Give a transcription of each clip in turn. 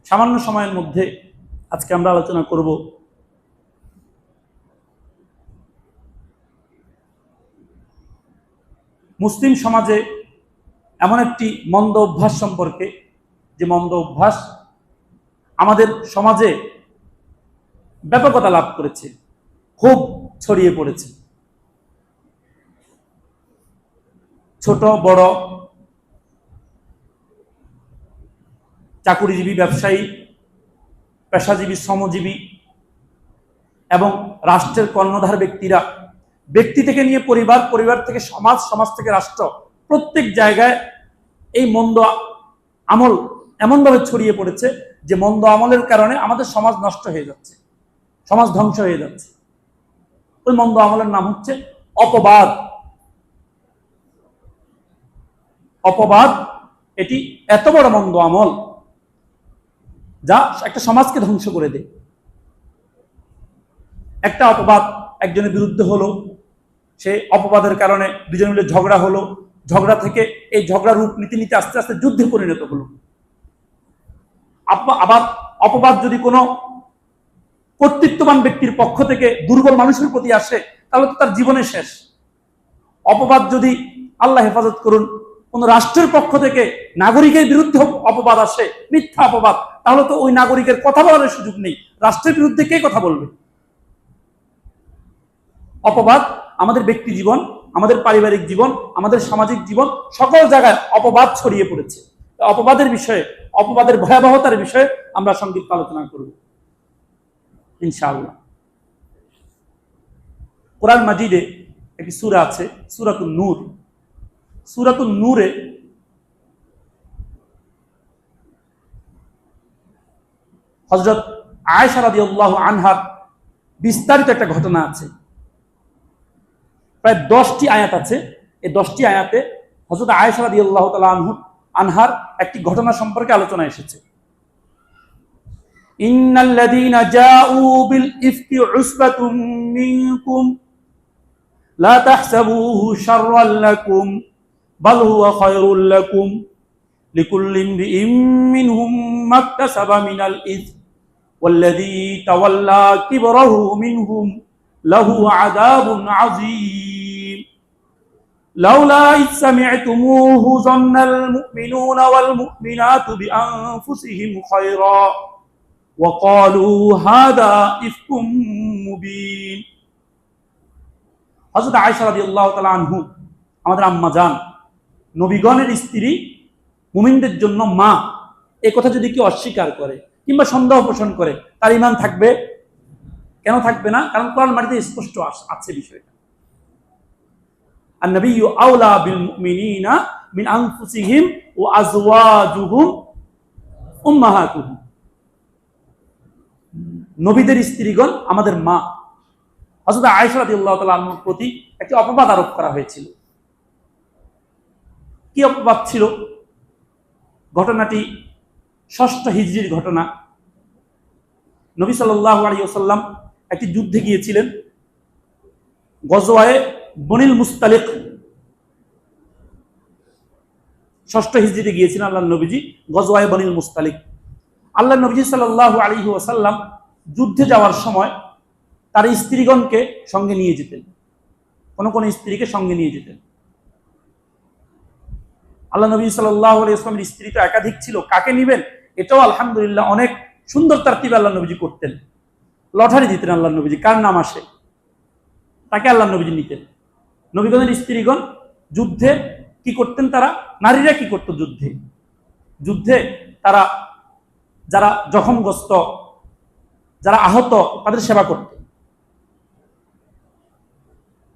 সামান্য সময়ের মধ্যে আজকে আমরা আলোচনা করব মুসলিম সমাজে এমন একটি মন্দ অভ্যাস সম্পর্কে, যে মন্দ অভ্যাস আমাদের সমাজে ব্যাপকতা লাভ করেছে, খুব ছড়িয়ে পড়েছে। ছোট বড়, চাকুরিজীবী, ব্যবসায়ী, পেশাজীবী, শ্রমজীবী এবং রাষ্ট্রের কর্ণধার ব্যক্তিরা, ব্যক্তি থেকে নিয়ে পরিবার, পরিবার থেকে সমাজ, সমাজ থেকে রাষ্ট্র, প্রত্যেক জায়গায় এই মন্দ আমল এমনভাবে ছড়িয়ে পড়েছে যে মন্দ আমলের কারণে আমাদের সমাজ নষ্ট হয়ে যাচ্ছে, সমাজ ধ্বংস হয়ে যাচ্ছে। ওই মন্দ আমলের নাম হচ্ছে অপবাদ। অপবাদ এটি এত বড় মন্দ আমল যা একটা সমাজকে ধ্বংস করে দেয়। একটা অপবাদ একজনের বিরুদ্ধে হলো, সে অপবাদের কারণে দুজন মিলে ঝগড়া হলো, ঝগড়া থেকে এই ঝগড়া রূপ নীতি নিতে আস্তে আস্তে যুদ্ধে পরিণত হলো। আবার অপবাদ যদি কোনো কর্তৃত্ববান ব্যক্তির পক্ষ থেকে দুর্বল মানুষের প্রতি আসে, তাহলে তো তার জীবনে শেষ। অপবাদ যদি, আল্লাহ হেফাজত করুন, কোন রাষ্ট্রের পক্ষ থেকে নাগরিকের বিরুদ্ধে অপবাদ আসে, মিথ্যা অপবাদ, তাহলে তো ওই নাগরিকের কথা বলার সুযোগ নেই। রাষ্ট্রের বিরুদ্ধে কে কথা বলবে? অপবাদ আমাদের ব্যক্তি জীবন, আমাদের পারিবারিক জীবন, আমাদের সামাজিক জীবন, সকল জায়গায় অপবাদ ছড়িয়ে পড়েছে। অপবাদের বিষয়ে, অপবাদের ভয়াবহতার বিষয়ে আমরা সংক্ষিপ্ত আলোচনা করব ইনশাআল্লাহ। কোরআন মাজিদে একটি সূরা আছে, সূরাতুন নূর। সূরাতুন নূরে হযরত আয়েশা রাদিয়াল্লাহু আনহার বিস্তারিত একটা ঘটনা আছে। প্রায় 10টি আয়াত আছে। এই 10টি আয়াতে হযরত আয়েশা রাদিয়াল্লাহু তাআলা আনহার একটি ঘটনা সম্পর্কে আলোচনা এসেছে। ইন্নাল্লাযীনা জাউ বিল ইফকি উসবাতুম মিনকুম লা তাহসাবুহু শাররাল লাকুম বাল হুয়া খায়রুল লাকুম লিকুল্লি ইমরিইম মিনহুম মাকতাসাবা মিনাল ইসম ওয়াল্লাযী তাওয়াল্লা কিবরাহু মিনহুম লাহু আযাবুন আযীম লাউলা ইয সামি'তুমূহু যান্নাল মুমিনুনা ওয়াল মুমিনাতু বিআনফুসিহিম খায়রা ওয়া ক্বালু হাযা ইফকুম মুবিন। হযরত আয়েশা রাদিয়াল্লাহু তাআলা আনহু, আমাদের আম্মা জান, নবীগণের স্ত্রী, মুমিনদের জন্য মা, এই কথা যদি কেউ অস্বীকার করে কিংবা সন্দেহ পোষণ করে, তার ঈমান থাকবে? কেন থাকবে না? কারণ কোরআন মাজিদে স্পষ্ট আছে বিষয়টা। আন-নাবিয়্যু আওলা বিল মুমিনিনা মিন আনফুসিহিম ওয়া আজওয়াজুহুম উম্মাহাতুহুম। নবীদের স্ত্রীগণ আমাদের মা। হযরত আয়েশা রাদিয়াল্লাহু তাআলা আনহার প্রতি একটি অপবাদ আরোপ করা হয়েছিল। কি অপবাদ ছিল? ঘটনাটি 6ষ্ঠ হিজরির ঘটনা। নবী সাল্লাল্লাহু আলাইহি ওয়াসাল্লাম একটি যুদ্ধে গিয়েছিলেন, গজওয়ায়ে বনিল মুস্তালিক। 6ষ্ঠ হিজরিতে গিয়েছিলেন আল্লাহর নবীজি গজওয়ায়ে বনিল মুস্তালিক। আল্লাহর নবীজি সাল্লাল্লাহু আলাইহি ওয়াসাল্লাম যুদ্ধে যাওয়ার সময় তার স্ত্রীগণকে সঙ্গে নিয়ে যেতেন, কোন কোন স্ত্রীকে সঙ্গে নিয়ে যেতেন। আল্লাহ নবী সাল্লাল্লাহু আলাইহি ওয়াসাল্লামের স্ত্রী তো একাধিক ছিল, কাকে নেবেন এটাও আলহামদুলিল্লাহ অনেক সুন্দর তারতিবে আল্লাহ নবীজি করতেন। লটারি দিতেন আল্লাহ নবীজি, কার নাম আসে তাকে আল্লাহ নবীজি নিতেন। নবীগণের স্ত্রীগণ যুদ্ধে কি করতেন? তারা, নারীরা কি করত? যুদ্ধে তারা যারা জখমগ্রস্ত, যারা আহত, তাদের সেবা করত।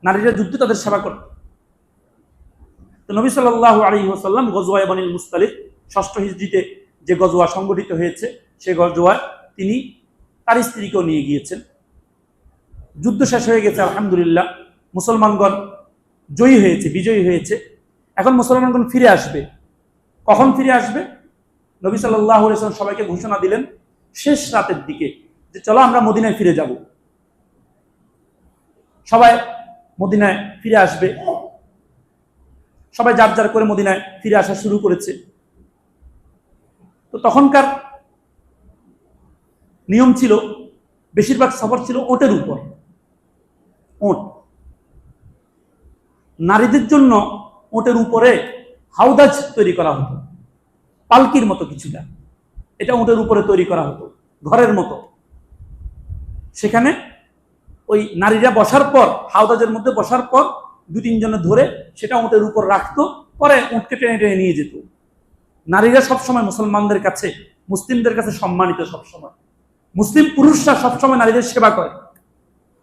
নারীরা যুদ্ধে তাদের সেবা করত। তো নবী সাল্লাল্লাহু আলাইহি ওয়াসাল্লাম গজওয়ায়ে বনিল মুস্তালিক 6ষ্ঠ হিজরিতে যে গজওয়া সংগঠিত হয়েছে, সেই গজওয়ায় তিনি তার স্ত্রীকেও নিয়ে গিয়েছেন। যুদ্ধ শেষ হয়ে গেছে আলহামদুলিল্লাহ, মুসলমানগণ জয়ী হয়েছে, বিজয়ী হয়েছে। এখন মুসলমানগণ ফিরে আসবে। কখন ফিরে আসবে? নবী সাল্লাল্লাহু আলাইহি ওয়াসাল্লাম সবাইকে ঘোষণা দিলেন শেষ রাতের দিকে যে চলো আমরা মদিনায় ফিরে যাব। সবাই মদিনায় ফিরে আসবে। সবাই যার যার করে মদিনায় ফিরে আসা শুরু করেছে। তো তখনকার নিয়ম ছিল, বেশিরভাগ সফর ছিল ওটের উপর। ওট নারীদের জন্য ওটের উপরে হাউদাজ তৈরি করা হতো, পালকির মতো কিছুটা, এটা ওটের উপরে তৈরি করা হতো, ঘরের মতো। সেখানে ওই নারীরা বসার পর, হাউদাজের মধ্যে বসার পর 2-3 জনে ধরে সেটা উটের উপর রাখতো, পরে উটকে টেনে টেনে নিয়ে যেত। নারীরা সবসময় মুসলমানদের কাছে, মুসলিমদের কাছে সম্মানিত। সবসময় মুসলিম পুরুষরা সবসময় নারীদের সেবা করে।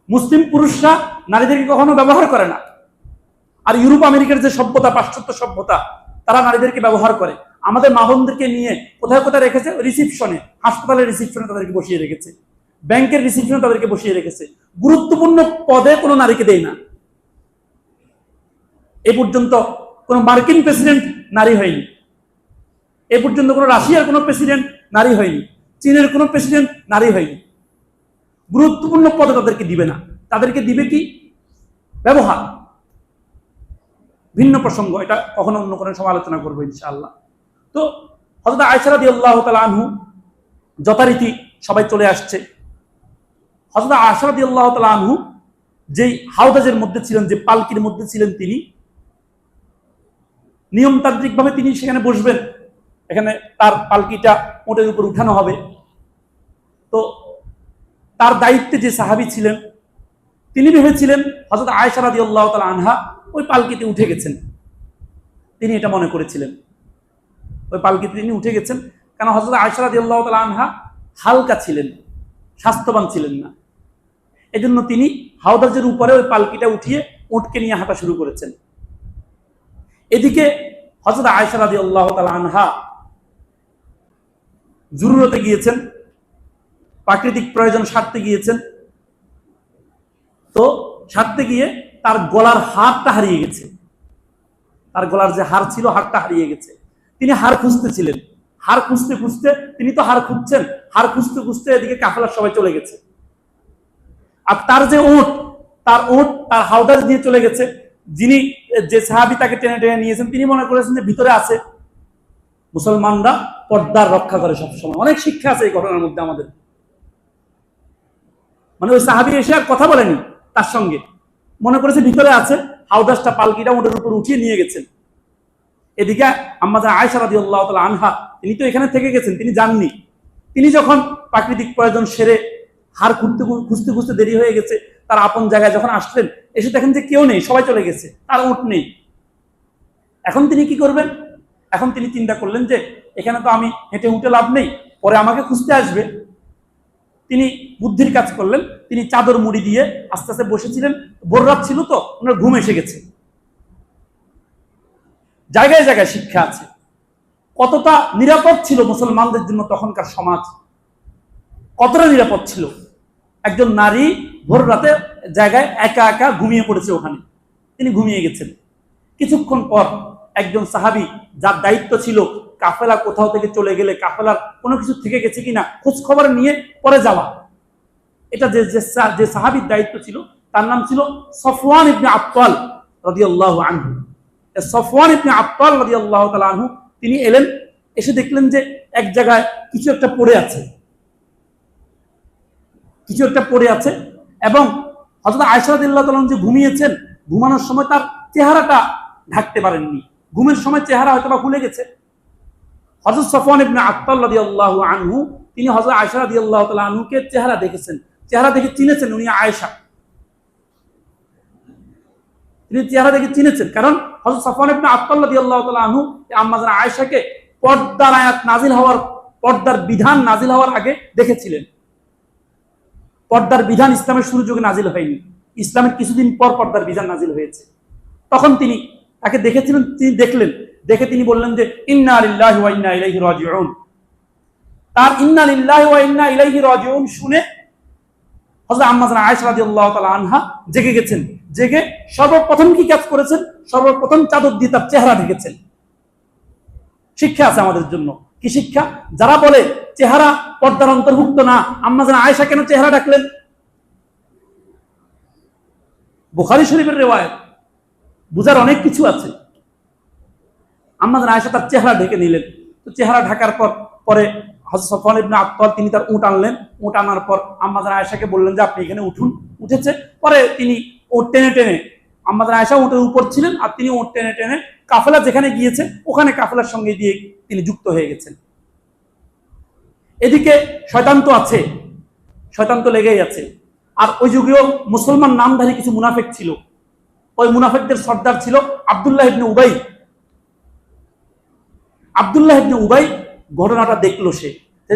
মুসলিম পুরুষরা নারীদেরকে কখনো ব্যবহার করে না। আর ইউরোপ আমেরিকার যে সভ্যতা, পাশ্চাত্য সভ্যতা, তারা নারীদেরকে ব্যবহার করে। আমাদের মা বোনদেরকে নিয়ে কোথায় কোথায় রেখেছে? রিসিপশনে, হাসপাতালের রিসিপশনে তাদেরকে বসিয়ে রেখেছে, ব্যাংকের রিসিপশনে তাদেরকে বসিয়ে রেখেছে। গুরুত্বপূর্ণ পদে কোনো নারীকে দেয় না। এ পর্যন্ত কোন মার্কিন প্রেসিডেন্ট নারী হয়নি, এ পর্যন্ত কোন রাশিয়ার কোন প্রেসিডেন্ট নারী হয়নি, চীনের কোন প্রেসিডেন্ট নারী হয়নি। গুরুত্বপূর্ণ পদে তাদেরকে দিবে না, তাদেরকে দিবে কি? ব্যবহার। ভিন্ন প্রসঙ্গ, এটা কখনো অন্য কোনো সময় আলোচনা করবো ইনশাআল্লাহ। তো হযরত আয়েশা রাদিয়াল্লাহু তাআলা আনহু যথারীতি সবাই চলে আসছে। হযরত আয়েশা রাদিয়াল্লাহু তাআলা আনহু যেই হাউদাজের মধ্যে ছিলেন, যে পালকির মধ্যে ছিলেন, তিনি নিয়মতান্ত্রিকভাবে তিনি সেখানে বসবেন। এখানে তার পালকিটা উটের উপর উঠানো হবে। তো তার দায়িত্বে যে সাহাবী ছিলেন, তিনি ভেবেছিলেন হযরত আয়েশা রাদিয়াল্লাহু তাআলা আনহা ওই পালকিতে উঠে গেছেন। তিনি এটা মনে করেছিলেন ওই পালকিতে তিনি উঠে গেছেন, কারণ হযরত আয়েশা রাদিয়াল্লাহু তাআলা আনহা হালকা ছিলেন, স্বাস্থ্যবান ছিলেন না। এজন্য তিনি হাউদাজের উপরে ওই পালকিটা উঠিয়ে উটকে নিয়ে হাঁটা শুরু করেছেন। এদিকে হযরত আয়েশা রাদিয়াল্লাহু তাআলা আনহা জরুরতে গিয়েছেন, প্রাকৃতিক প্রয়োজন সারতে গিয়েছেন। তো সারতে গিয়ে তার গলার হারটা হারিয়ে গেছে, তার গলার যে হার ছিল, হারটা হারিয়ে গেছে। তিনি হার খুঁজতেছিলেন, হার খুঁজতে খুঁজতে, তিনি তো হার খুঁজছেন, হার খুঁজতে খুঁজতে এদিকে কাফেলার সবাই চলে গেছে। আর তার যে উট, তার হাউদাজ নিয়ে চলে গেছে। যিনি, যে সাহাবী তাকে টেনে টেনে নিয়েছেন, তিনি মনে করেছেন যে ভিতরে আছে। মুসলমানরা পর্দার রক্ষা করে সবসময়। অনেক শিক্ষা আছে এই ঘটনার মধ্যে আমাদের। মানে ওই সাহাবী এসে আর কথা বলেনি তার সঙ্গে, মনে করেছে ভিতরে আছে, হাউদাজটা পালকিটা উটের উপর উঠিয়ে নিয়ে গেছেন। এদিকে আম্মা জান আয়েশা রাদিয়াল্লাহু তাআলা আনহা, তিনি তো এখানে থেকে গেছেন, তিনি যাননি। তিনি যখন প্রাকৃতিক প্রয়োজন সেরে হার খুঁজতে খুঁজতে দেরি হয়ে গেছে, তার আপন জায়গায় যখন আসলেন, এসে দেখেন যে কেউ নেই, সবাই চলে গেছে, তার উট নেই। এখন তিনি কি করবেন? এখন তিনি চিন্তা করলেন যে এখানে তো আমি হেঁটে উঠে লাভ নেই, পরে আমাকে খুঁজতে আসবে। তিনি বুদ্ধির কাজ করলেন, তিনি চাদর মুড়ি দিয়ে আস্তে আস্তে বসেছিলেন। ভোর রাত ছিল তো, ওনার ঘুম এসে গেছে। জায়গায় জায়গায় শিক্ষা আছে। কতটা নিরাপদ ছিল মুসলমানদের জন্য তখনকার সমাজ, কতটা নিরাপদ ছিল। একজন নারী ভোর রাতে জায়গায় একা একা ঘুমিয়ে পড়েছে, ওখানে তিনি ঘুমিয়ে গেছেন। কিছুক্ষণ পর একজন সাহাবী, যার দায়িত্ব ছিল কাফেলা কোথাও থেকে চলে গেলে কাফেলার কোনো কিছু থেকে গেছে কিনা খোঁজ খবর নিয়ে পরে যাওয়া, এটা যে সাহাবীর দায়িত্ব ছিল, তার নাম ছিল সফওয়ান ইবনে আফতাল রাদিয়াল্লাহু আনহু। সফওয়ান ইবনে আফতাল রাদিয়াল্লাহু তাআলা আনহু তিনি এলেন, এসে দেখলেন যে এক জায়গায় কিছু একটা পড়ে আছে, কিছু একটা পড়ে আছে। এবং হযরত আয়েশা রাদিয়াল্লাহু তাআলা যে ঘুমিয়েছেন, ঘুমানোর সময় তার চেহারাটা ঢাকতে পারেননি, ঘুমের সময় চেহারা হয়তো বা ভুলে গেছে। হযরত সফওয়ান ইবনে আফতাল রাদিয়াল্লাহু আনহু তিনি হযরত আয়েশা রাদিয়াল্লাহু তাআলা আনহুকে চেহারা দেখেছেন, চেহারা দেখে চিনেছেন উনি আয়েশা। তিনি চেহারা দেখে চিনেছেন, কারণ হযরত সফওয়ান ইবনে আফতাল রাদিয়াল্লাহু তাআলা আনহু আম্মা জান আয়েশাকে পর্দার আয়াত নাজিল হওয়ার, পর্দার বিধান নাজিল হওয়ার আগে দেখেছিলেন। পর্দার বিধান ইসলামের শুরু যুগে নাজিল হয়নি, ইসলামের কিছুদিন পর পর্দার বিধান নাজিল হয়েছে। তখন তিনি তাকে দেখেছিলেন, তিনি দেখলেন, দেখে তিনি বললেন যে ইন্না লিল্লাহি ওয়া ইন্না ইলাইহি রাজিউন। তার ইন্না লিল্লাহি ওয়া ইন্না ইলাইহি রাজিউন শুনে হযরত আম্মা জান আয়েশা রাদিয়াল্লাহু তাআলা আনহা জেগে গেছেন। জেগে সর্বপ্রথম কি কাজ করেছেন? সর্বপ্রথম চাদর দিয়ে তার চেহারা ঢেকেছেন। শিক্ষা আছে আমাদের জন্য। কি শিক্ষা? যারা বলে চেহারা পর্দার অন্তর্ভুক্ত না, আম্মা জান আয়েশা কেন চেহারা ঢাকলেন? বুখারী শরীফের রিওয়ায়াত, বুঝার অনেক কিছু আছে। আম্মা জান আয়েশা তার চেহারা ঢেকে নিলেন। তো চেহারা ঢাকার পরে হযরত সাফওয়ান ইবনে আত্তাল তিনি তার উট আনলেন। উট আনার পর আম্মা জান আয়েশাকে বললেন যে আপনি এখানে উঠুন। উঠেছে, পরে তিনি উট টেনে টেনে, আম্মা জান আয়েশা উটের উপর ছিলেন আর তিনি উট টেনে টেনে কাফেলা যেখানে গিয়েছে ওখানে কাফেলার সঙ্গে দিয়ে তিনি যুক্ত হয়ে গেছেন। এদিকে শয়তান তো আছে, শয়তান তো লেগেই আছে। আর ওই যুগেও মুসলমান নামধারী কিছু মুনাফিক ছিল। ওই মুনাফিকদের সর্দার ছিল আব্দুল্লাহ ইবনে উবাই। আব্দুল্লাহ ইবনে উবাই ঘটনাটা দেখলো, সে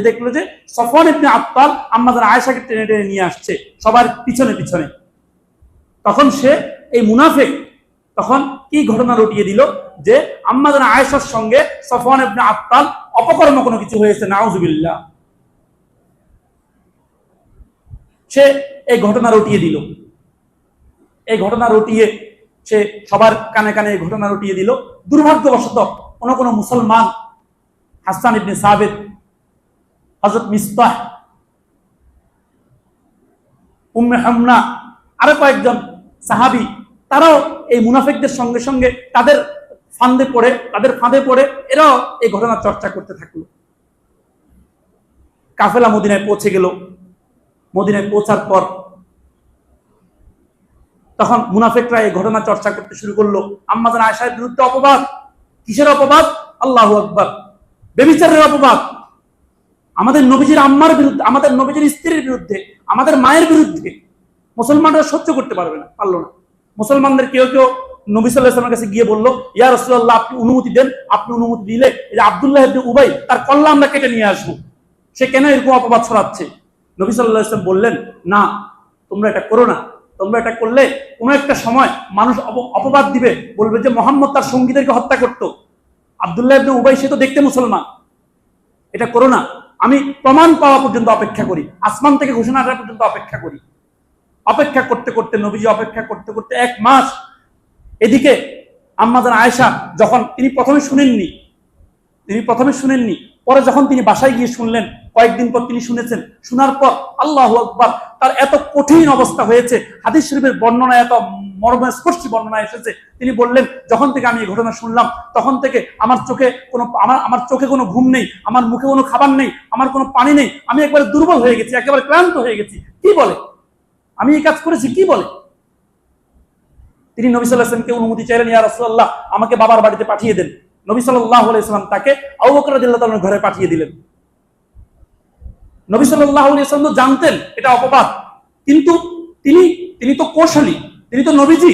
দেখলো যে সাফওয়ান ইবনে আত্তাল আম্মা জান আয়েশাকে টেনে টেনে নিয়ে আসছে সবার পিছনে পিছনে। তখন সে এই মুনাফিক তখন কি ঘটনা রটিয়ে দিল যে আম্মা জান আয়েশার সঙ্গে সাফওয়ান ইবনে আত্তাল অপকর্ম কোনো কিছু হয়েছে, নাউজুবিল্লাহ। সে এই ঘটনা রটিয়ে দিল। এই ঘটনা রটিয়ে সে সবার কানে কানে এই ঘটনা রটিয়ে দিল। দুর্ভাগ্যবশত কোনো মুসলমান, হাসান ইবনে সাবিত, হযরত মিসবাহ, উম্মে হামনা, আরো কয়েকজন সাহাবী, তারাও এই মুনাফিকদের সঙ্গে সঙ্গে তাদের ফাঁদে পড়ে এরাও এই ঘটনা চর্চা করতে থাকলো। কাফেলা মদিনায় পৌঁছে গেল। মদিনায় পৌঁছার পর তখন মুনাফিকরা এই ঘটনা চর্চা করতে শুরু করলো। আম্মা জান আয়েশার বিরুদ্ধে অপবাদ। কিসের অপবাদ? আল্লাহু আকবার, ব্যভিচারের অপবাদ। আমাদের নবীজির আম্মার বিরুদ্ধে, আমাদের নবীজির স্ত্রীর বিরুদ্ধে, আমাদের মায়ের বিরুদ্ধে। মুসলমানরা সহ্য করতে পারলো না। মুসলমানদের কেউ কেউ নবী সাল্লাল্লাহু আলাইহি ওয়াসাল্লামের কাছে গিয়ে বলল, ইয়া রাসূলুল্লাহ, আপনি অনুমতি দেন। আপনি অনুমতি দিলে এই যে আব্দুল্লাহ ইবনে উবাই, তার কল্লা আমরা কেটে নিয়ে আসবো। সে কেন এরকম অপবাদ ছড়াচ্ছে? নবী সাল্লাল্লাহু আলাইহি ওয়াসাল্লাম বললেন, না, তোমরা এটা করো না। তোমরা এটা করলে কোনো একটা সময় মানুষ অপবাদ দিবে, বলবে যে মুহাম্মদ তার সঙ্গীদেরকে হত্যা করত। আব্দুল্লাহ ইবনে উবাই সে তো দেখতে মুসলমান। এটা করো না। আমি প্রমাণ পাওয়া পর্যন্ত অপেক্ষা করি, আসমান থেকে ঘোষণা আসা পর্যন্ত অপেক্ষা করি। অপেক্ষা করতে করতে নবীজি অপেক্ষা করতে করতে 1 মাস। এদিকে আম্মা জান আয়েশা যখন তিনি প্রথমে শুনেননি, পরে যখন তিনি বাসায় গিয়ে শুনলেন, কয়েকদিন পর তিনি শুনেছেন। শোনার পর আল্লাহু আকবার, তার এত কঠিন অবস্থা হয়েছে, হাদিস শরীফের বর্ণনা, এত মর্মস্পর্শী বর্ণনা এসেছে। তিনি বললেন, যখন থেকে আমি এই ঘটনা শুনলাম তখন থেকে আমার চোখে কোনো ঘুম নেই, আমার মুখে কোনো খাবার নেই, আমার কোনো পানি নেই। আমি একবারে দুর্বল হয়ে গেছি, একেবারে ক্লান্ত হয়ে গেছি। কি বলে? আমি এই কাজ করেছি? কি বলে? তিনি নবী সাল্লাল্লাহু আলাইহি ওয়াসাল্লামকে অনুমতি চাইলেন, ইয়া রাসূলুল্লাহ, আমাকে বাবার বাড়িতে পাঠিয়ে দেন। নবী সাল্লাল্লাহু আলাইহি ওয়াসাল্লাম তাকে আবু বকর রাদিয়াল্লাহু তাআলার ঘরে পাঠিয়ে দিলেন। নবী সাল্লাল্লাহু আলাইহি ওয়াসাল্লাম জানতেন এটা অপবাদ, কিন্তু তিনি তো কৌশলী, তিনি তো নবীজি।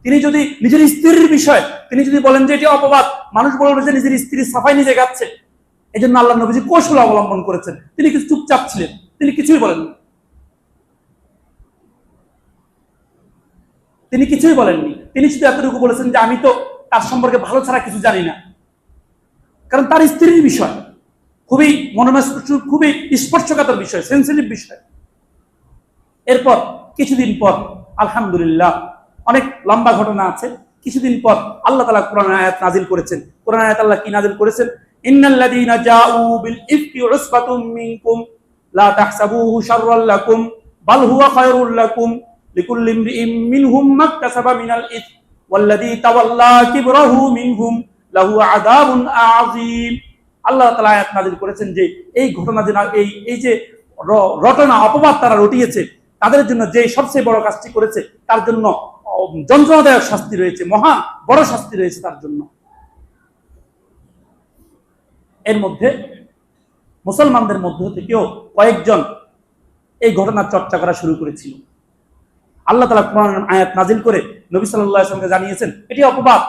তিনি যদি নিজের স্ত্রীর বিষয় তিনি যদি বলেন যে এটা অপবাদ, মানুষ বলবে যে নিজের স্ত্রীর সাফাই নিজে গাচ্ছে। এই জন্য আল্লাহ নবীজি কৌশল অবলম্বন করেছেন। তিনি কিছু চুপচাপ ছিলেন, তিনি কিছুই বলেননি। তিনি শুধু এতটুকু বলেছেন যে আমি তো তার সম্পর্কে ভালো ছাড়া কিছু জানি না। কারণ তার স্ত্রীর বিষয় খুবই খুবই স্পর্শকাতর বিষয়, সেন্সিটিভ বিষয়। এরপর কিছুদিন পর আলহামদুলিল্লাহ, অনেক লম্বা ঘটনা আছে। কিছুদিন পর আল্লাহ তাআলা কোরআন আয়াত নাজিল করেছেন। কোরআন আয়াত আল্লাহ কি নাজিল করেছেন? ইন্নাল্লাযীনা জাউ বিল ইফকি উসবাতুম মিনকুম লা তাহসাবুহু শাররাল লাকুম বাল হুয়া খায়রুল লাকুম লিকুল্লি ইমরিইম মিনহুম মাকতাসাবা মিনাল ইথম ওয়াল্লাযী তাওয়াল্লা কিবরাহু মিনহুম লাহু আযাবুন আযীম। আল্লাহ তাআলা আয়াত নাজিল করেছেন যে এই ঘটনা, যে এই যে রটনা, অপবাদ তারা রটিয়েছে, তাদের জন্য যে সবচেয়ে বড় কাজটি করেছে তার জন্য যন্ত্রণাদায়ক শাস্তি রয়েছে, মহা বড় শাস্তি রয়েছে তার জন্য। এর মধ্যে মুসলমানদের মধ্য থেকেও কয়েকজন এই ঘটনার চর্চা করা শুরু করেছিল। আল্লাহ তাআলা কোরআন আয়াত নাজিল করে নবী সাল্লাল্লাহু আলাইহি ওয়াসাল্লামকে জানিয়েছেন এটি অপবাদ,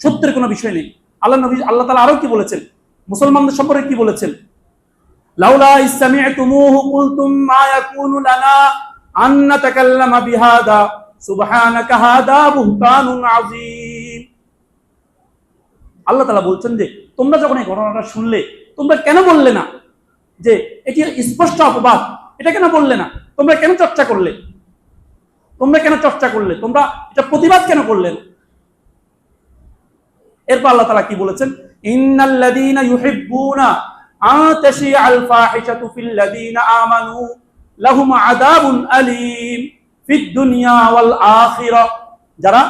সত্যের কোনো বিষয় নেই। আল্লাহ তাআলা আরো কি বলেছেন? মুসলমানদের সম্পর্কে কি বলেছেন? লাউলা ইসসামি'তুমুহু কুলতুম মা ইয়াকুনু লানা আন নাতাকাল্লামা বিহাদা সুবহানাকা হাদা বুহতানুন আযীম। আল্লাহ তাআলা বলছেন যে তোমরা যখন এই ঘটনাটা শুনলে তোমরা কেন বললে না যে এটি স্পষ্ট অপবাদ? এটা কেন বললে না? তোমরা কেন চর্চা করলে? তোমরা এটা প্রতিবাদ কেন করলে না? এরপর আল্লাহ তাআলা কি বলেছেন? ইন্নাল্লাযীনা ইউহিব্বুনা আন তাশিআল ফাহিশাতু ফিল্লাযীনা আমানু লাহুম আযাবুন আলীম ফিদ দুনিয়া ওয়াল আখিরাহ। যারা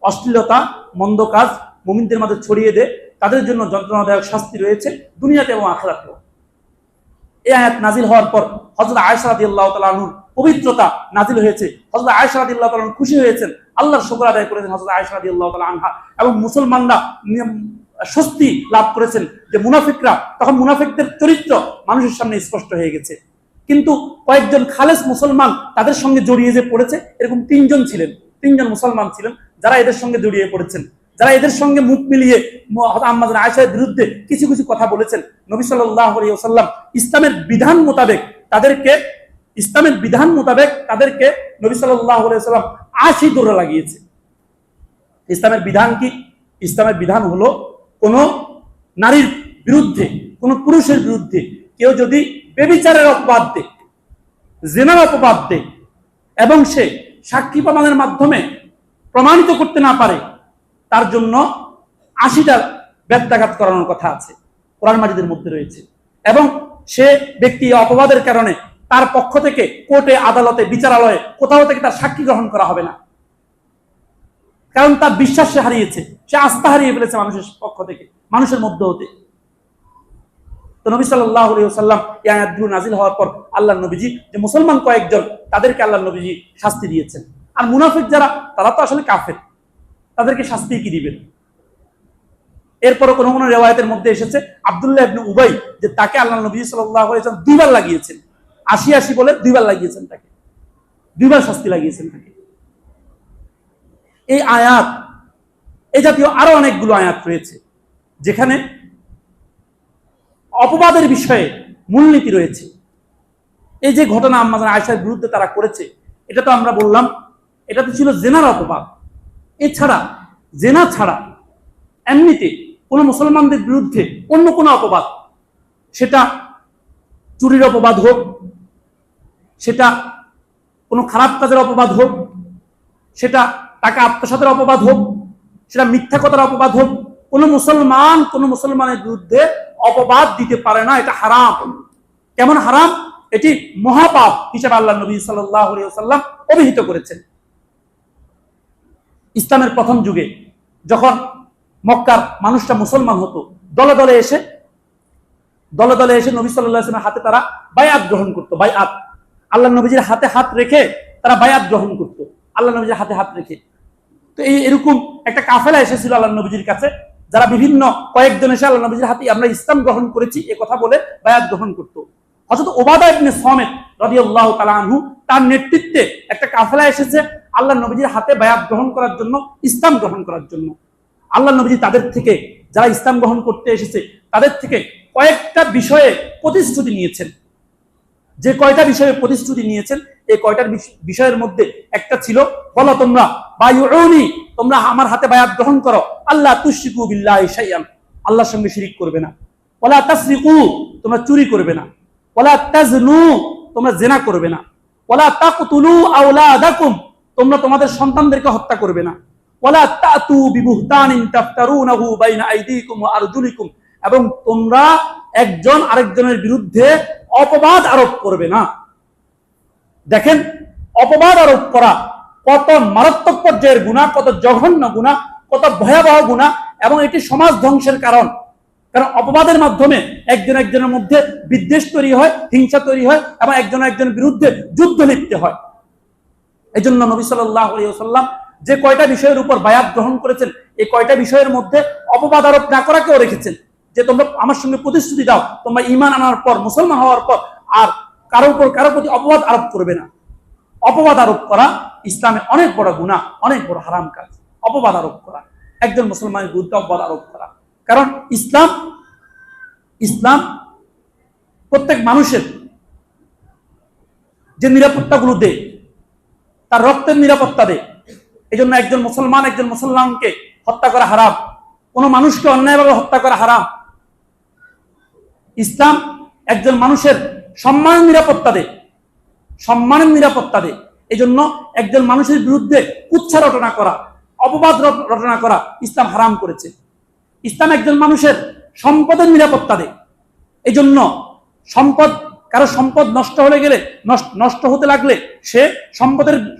অশ্লীলতা, মন্দ কাজ মুমিনদের মাঝে ছড়িয়ে দেয় তাদের জন্য যন্ত্রণাদায়ক শাস্তি রয়েছে দুনিয়াতে এবং আখিরাতেও। এই আয়াত নাজিল হওয়ার পর হযরত আয়েশা রাদিয়াল্লাহু তাআলা আনহুর পবিত্রতা নাজিল হয়েছে। হযরত আয়েশা রাদিয়াল্লাহু তাআলা খুশি হয়েছেন, আল্লাহর শুকর আদায় করেছেন হযরত আয়েশা রাদিয়াল্লাহু তাআলা আনহা, এবং মুসলমানরা স্বস্তি লাভ করেছেন যে মুনাফিকরা, তখন মুনাফিকদের চরিত্র মানুষের সামনে স্পষ্ট হয়ে গেছে। কিন্তু কয়েকজন খালেস মুসলমান তাদের সঙ্গে জড়িয়ে যে পড়েছে, এরকম তিনজন মুসলমান ছিলেন যারা এদের সঙ্গে জড়িয়ে পড়েছেন, যারা এদের সঙ্গে মুখ মিলিয়ে আম্মা আয়েশার বিরুদ্ধে কিছু কিছু কথা বলেছেন। নবী সাল্লাল্লাহু আলাইহি ওয়াসাল্লাম ইসলামের বিধান মোতাবেক তাদেরকে নবী সাল্লাল্লাহু আলাইহি ওয়াসাল্লাম ৮০ দৌড়া লাগিয়েছে। ইসলামের বিধান কি? ইসলামের বিধান হলো কোন নারীর বিরুদ্ধে, কোন পুরুষের বিরুদ্ধে কেউ যদি ব্যভিচারের অপবাদ দেয়, জিনার অপবাদ দেয়, এবং সে সাক্ষী প্রমাণের মাধ্যমে প্রমাণিত করতে না পারে, তার জন্য ৮০টা বেত্রাঘাত করানোর কথা আছে, কোরআন মাজিদের মধ্যে রয়েছে। এবং সে ব্যক্তি অপবাদের কারণে তার পক্ষ থেকে কোর্টে, আদালতে, বিচারালয়ে কোথাও থেকে তার সাক্ষী গ্রহণ করা হবে না, কারণ তার বিশ্বাস সে হারিয়েছে, সে আস্থা হারিয়ে ফেলেছে মানুষের পক্ষ থেকে, মানুষের মধ্য হতে। তো নবী সাল্লাল্লাহু আলাইহি ওয়াসাল্লাম এই আয়াতগুলো নাজিল হওয়ার পর আল্লাহর নবীজি যে মুসলমান কয়েকজন, তাদেরকে আল্লাহর নবীজি শাস্তি দিয়েছেন। আর মুনাফিক যারা, তারা তো আসলে কাফের, তাদেরকে শাস্তি কি দিবেন? এরপরে কোন কোন রিওয়ায়াতের মধ্যে এসেছে আব্দুল্লাহ ইবনে উবাই, যে তাকে আল্লাহর নবী সাল্লাল্লাহু আলাইহি ওয়াসাল্লাম ২ বার লাগিয়েছেন, ৮০ বলে ২ বার লাগিয়েছেন তাকে, ২ বার শাস্তি লাগিয়েছেন তাকে। এই আয়াত, এই জাতীয় আরো অনেকগুলো আয়াত রয়েছে যেখানে অপবাদের বিষয়ে মূলনীতি রয়েছে। এই যে ঘটনা আম্মা আয়েশার বিরুদ্ধে তারা করেছে, এটা তো আমরা বললাম, এটা তো ছিল জেনার অপবাদ। এছাড়া জেনা ছাড়া এমনিতে কোন মুসলমানদের বিরুদ্ধে অন্য কোনো অপবাদ, সেটা চুরির অপবাদ হোক, সেটা কোনো খারাপ কাজের অপবাদ হোক, সেটা টাকা আত্মসাতের অপবাদ হোক, সেটা মিথ্যা কথার অপবাদ হোক, কোন মুসলমানের বিরুদ্ধে অপবাদ দিতে পারে না। এটা হারাম। কেমন হারাম? এটি মহাপাপ হিসেবে আল্লাহ নবী সাল্লাল্লাহু আলাইহি ওয়াসাল্লাম অভিহিত করেছেন। ইসলামের প্রথম যুগে যখন মক্কার মানুষটা মুসলমান হতো, দলে দলে এসে নবী সাল্লাল্লাহু আলাইহি ওয়াসাল্লামের হাতে তারা বায়াত গ্রহণ করতো। বায়াত, আল্লাহ নবীজির হাতে হাত রেখে তারা বায়াত গ্রহণ করতো, আল্লাহ নবীজির হাতে হাত রেখে। তো এরকম একটা কাফেলা এসেছিল আল্লাহ নবীজির কাছে, যারা বিভিন্ন কয়েকজন এসে আল্লাহ নবীজির হাতে আমরা ইসলাম গ্রহণ করেছি এ কথা বলে বায়াত গ্রহণ করতো। হযরত উবাদা ইবনে সামিত রাদিয়াল্লাহু তাআলা আনহু, তার নেতৃত্বে একটা কাফেলা এসেছে আল্লাহ নবীজির হাতে বায়াত গ্রহণ করার জন্য, ইসলাম গ্রহণ করার জন্য। আল্লাহ নবীজি তাদের থেকে, যারা ইসলাম গ্রহণ করতে এসেছে, তাদের থেকে কয়েকটা বিষয়ে প্রতিশ্রুতি নিয়েছেন। যে কয়টা বিষয়ে প্রতিশ্রুতি নিয়েছেন, এই কয়টার বিষয়ের মধ্যে একটা ছিল, বলো তোমরা বায়ুউনি, তোমরা আমার হাতে বায়াত গ্রহণ করো, আল্লাহ তুশরিকু বিল্লাহি শাইআন, আল্লাহর সঙ্গে শিরিক করবে না, ওয়ালা তাসরিকু, তোমরা চুরি করবে না, ওয়ালা তাজনু, তোমরা জিনা করবে না, ওয়ালা তাকতুলু আওলাদাকুম, তোমরা তোমাদের সন্তানদেরকে হত্যা করবে না, ওয়ালা তাতু বিবুহতানিন তাফতারুনাহু বাইনা আইদিকুম ওয়া আরজুলিকুম, এবং তোমরা একজন আরেকজনের বিরুদ্ধে অপবাদ আরোপ করবে না। দেখেন, অপবাদ আরোপ করা কত মারাত্মক পর্যায়ের গুনাহ, কত জঘন্য গুনাহ, কত ভয়াবহ গুনাহ, এবং এটি সমাজ ধ্বংসের কারণ। কারণ অপবাদের মাধ্যমে একজন একজনের মধ্যে বিদ্বেষ তৈরি হয়, হিংসা তৈরি হয়, এবং একজন একজনের বিরুদ্ধে যুদ্ধ লিপ্ত হয়। এই জন্য নবী সাল্লাল্লাহু আলাইহি ওয়াসাল্লাম যে কয়টা বিষয়ের উপর বায়াত গ্রহণ করেছেন, এই কয়টা বিষয়ের মধ্যে অপবাদ আরোপ না করাকেও রেখেছেন, যে তোমরা আমার সঙ্গে প্রতিশ্রুতি দাও, তোমরা ঈমান আনার পর, মুসলমান হওয়ার পর আর কারো প্রতি অপবাদ আরোপ করবে না। অপবাদ আরোপ করা ইসলামে অনেক বড় গুনাহ, অনেক বড় হারাম কাজ। অপবাদ আরোপ করা, একজন মুসলমানের বিরুদ্ধে অপবাদ আরোপ করা। কারণ ইসলাম প্রত্যেক মানুষের যে নিরাপত্তাগুলো দেয়, তার রক্তের নিরাপত্তা দেয়। এই জন্য একজন মুসলমানকে হত্যা করা হারাম, কোন মানুষকে অন্যায়ভাবে হত্যা করা হারাম। ইসলাম একজন মানুষের সম্মানের নিরাপত্তা দেয়। এই জন্য একজন মানুষের বিরুদ্ধে কুচ্ছা রটনা করা, অপবাদ রটনা করা ইসলাম হারাম করেছে। ইসলাম একজন মানুষের সম্পদের নিরাপত্তা দেয়। এই জন্য কারো সম্পদ নষ্ট হতে লাগলে সে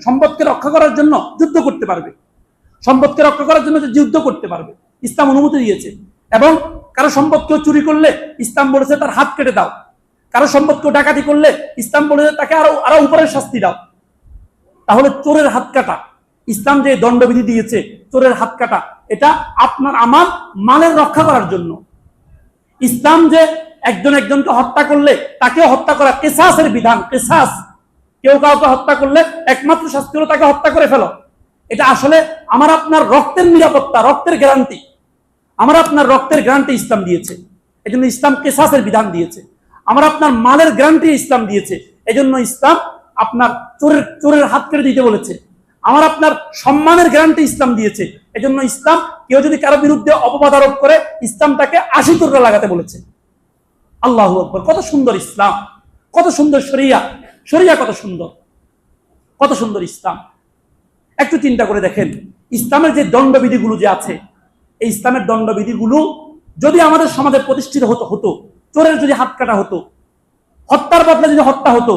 সম্পদকে রক্ষা করার জন্য যুদ্ধ করতে পারবে, সম্পদকে রক্ষা করার জন্য যুদ্ধ করতে পারবে, ইসলাম অনুমতি দিয়েছে। এবং কারো সম্পদ কেউ চুরি করলে ইসলাম বলেছে তার হাত কেটে দাও, কারো সম্পদকেও ডাকাতি করলে ইসলাম বলে তাকে আরো আরো উপরের শাস্তি দাও। তাহলে চোরের হাত কাটা, ইসলাম যে দণ্ডবিধি দিয়েছে চোরের হাত কাটা, এটা আপনার আমার মালের রক্ষা করার জন্য। ইসলাম যে একজন একজনকে হত্যা করলে তাকেও হত্যা করা, কিসাসের বিধান, কিসাস। কেউ কাউকে হত্যা করলে একমাত্র শাস্তি হলো তাকে হত্যা করে ফেলো। এটা আসলে আমার আপনার রক্তের নিরাপত্তা, রক্তের গ্যারান্টি, আমার আপনার রক্তের গ্যারান্টি ইসলাম দিয়েছে। এই জন্য ইসলাম কিসাসের বিধান দিয়েছে। আমার আপনার মালের গ্যারান্টি ইসলাম দিয়েছে। এই জন্য ইসলাম আপনার চোরের হাত কেটে দিতে বলেছে। আমার আপনার সম্মানের গ্যারান্টি ইসলাম দিয়েছে। এই জন্য ইসলাম কেউ যদি কারো বিরুদ্ধে অপবাদ আরোপ করে ইসলাম তাকে 80 তোড়া লাগাতে বলেছে। আল্লাহু আকবার, কত সুন্দর ইসলাম, কত সুন্দর শরিয়া, শরিয়া কত সুন্দর, কত সুন্দর ইসলাম। একটু চিন্তা করে দেখেন, ইসলামের যে দণ্ডবিধিগুলো যে আছে, এই ইসলামের দণ্ডবিধিগুলো যদি আমাদের সমাজে প্রতিষ্ঠিত হতো, চোরের যদি হাত কাটা হতো, হত্যার বদলে যদি হত্যা হতো,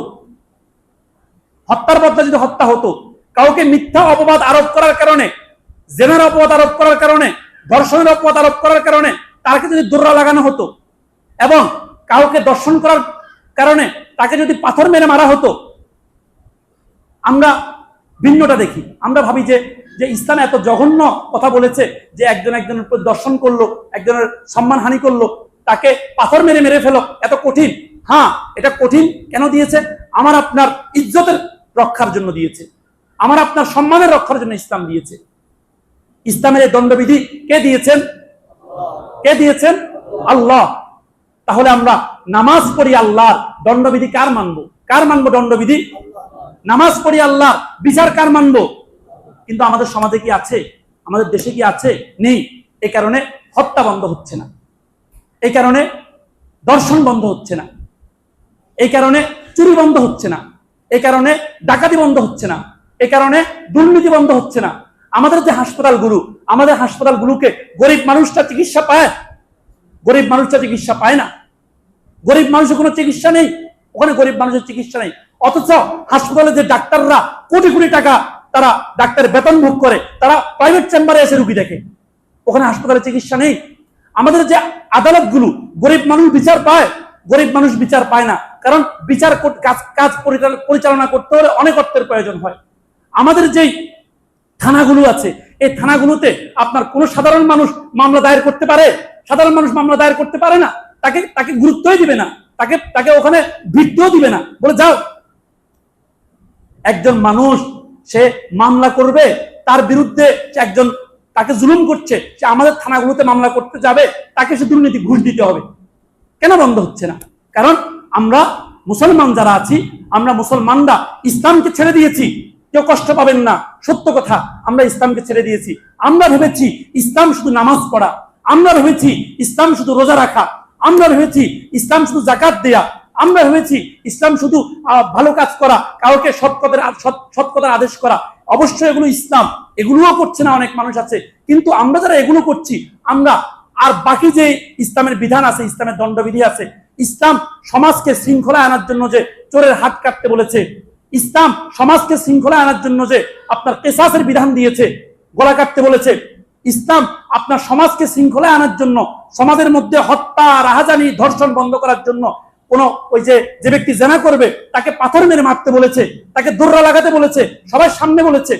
হত্যার বদলে যদি হত্যা হতো, কাউকে মিথ্যা অপবাদ আরোপ করার কারণে, জেনার অপবাদ আরোপ করার কারণে, ধর্ষণের অপবাদ আরোপ করার কারণে তাকে যদি দোররা লাগানো হতো, এবং কাউকে দর্শন করার কারণে তাকে যদি পাথর মেরে মারা হতো, আমরা ভিন্নটা দেখি। আমরা ভাবি যে ইসলাম এত জঘন্য কথা বলেছে যে একজনের উপর দর্শন করলো, একজনের সম্মানহানি করলো, তাকে পাথর মেরে ফেলো, এত কঠিন। হ্যাঁ, এটা কঠিন কেন দিয়েছে? আমার আপনার ইজ্জতের রক্ষার জন্য দিয়েছে, আমার আপনার সম্মানের রক্ষার জন্য ইসলাম দিয়েছে। ইসলামের এই দণ্ডবিধি কে দিয়েছেন? কে দিয়েছেন? আল্লাহ। তাহলে আমরা নামাজ পড়ি আল্লাহর, দণ্ডবিধি কার মানবো? কার মানবো দণ্ডবিধি? নামাজ পড়ি আল্লাহর, বিচার কার মানবো? কিন্তু আমাদের সমাজে কি আছে? আমাদের দেশে কি আছে? নেই। এই কারণে হত্যা বন্ধ হচ্ছে না, এই কারণে দর্শন বন্ধ হচ্ছে না, এই কারণে চুরি বন্ধ হচ্ছে না, এই কারণে ডাকাতি বন্ধ হচ্ছে না, এই কারণে দুর্নীতি বন্ধ হচ্ছে না। আমাদের যে হাসপাতালগুলো, আমাদের হাসপাতালগুলোকে গরিব মানুষটা চিকিৎসা পায়? গরিব মানুষটা চিকিৎসা পায় না। গরিব মানুষের কোনো চিকিৎসা নেই, ওখানে গরিব মানুষের চিকিৎসা নেই। অথচ হাসপাতালে যে ডাক্তাররা কোটি কোটি টাকা তারা ডাক্তারের বেতন ভোগ করে, তারা প্রাইভেট চেম্বারে এসে রুগী দেখে, ওখানে হাসপাতালে চিকিৎসা নেই। আমাদের যে আদালতগুলো, গরিব মানুষ বিচার পায়? গরিব মানুষ বিচার পায় না, কারণ বিচার কাজ পরিচালনা করতে হলে অনেক অর্থের প্রয়োজন হয়। আমাদের যেই থানাগুলো আছে, এই থানাগুলোতে আপনার কোনো সাধারণ মানুষ মামলা দায়ের করতে পারে? সাধারণ মানুষ মামলা দায়ের করতে পারে না। তাকে গুরুত্বই দিবে না, তাকে ওখানে ভিত্তিও দিবে না, বলে যাও। একজন মানুষ সে মামলা করবে, তার বিরুদ্ধে একজন তাকে জুলুম করছে, সে আমাদের থানাগুলোতে মামলা করতে যাবে, তাকে সে দুর্নীতি ঘুষ দিতে হবে। কেন বন্ধ হচ্ছে না? কারণ আমরা মুসলমান যারা আছি, আমরা মুসলমানরা ইসলামকে ছেড়ে দিয়েছি। কেউ কষ্ট পাবেন না, সত্য কথা, আমরা ইসলামকে ছেড়ে দিয়েছি। আমরা ভেবেছি ইসলাম শুধু নামাজ পড়া, আমরা ভেবেছি ইসলাম শুধু রোজা রাখা, আমরা ভেবেছি ইসলাম শুধু যাকাত দেয়া, আমরা ভেবেছি ইসলাম শুধু ভালো কাজ করা, কাউকে সৎ কথার আদেশ করা। অবশ্যই এগুলো ইসলাম, এগুলোও করছে না অনেক মানুষ আছে, কিন্তু আমরা যারা এগুলো করছি, আমরা আর বাকি যে ইসলামের বিধান আছে, ইসলামের দণ্ডবিধি আছে, ইসলাম সমাজকে শৃঙ্খলায় আনার জন্য যে চোরের হাত কাটতে বলেছে, ইসলাম সমাজকে শৃঙ্খলায় আনার জন্য যে আপনার কিসাসের বিধান দিয়েছে, গলা কাটতে বলেছে, ইসলাম আপনার সমাজকে শৃঙ্খলায় আনার জন্য, সমাজের মধ্যে হত্যা, রাহাজানি, ধর্ষণ বন্ধ করার জন্য, ওই যে ব্যক্তি জেনা করবে তাকে পাথর মেরে মারতে বলেছে, তাকে দোররা লাগাতে বলেছে, সবার সামনে বলেছে।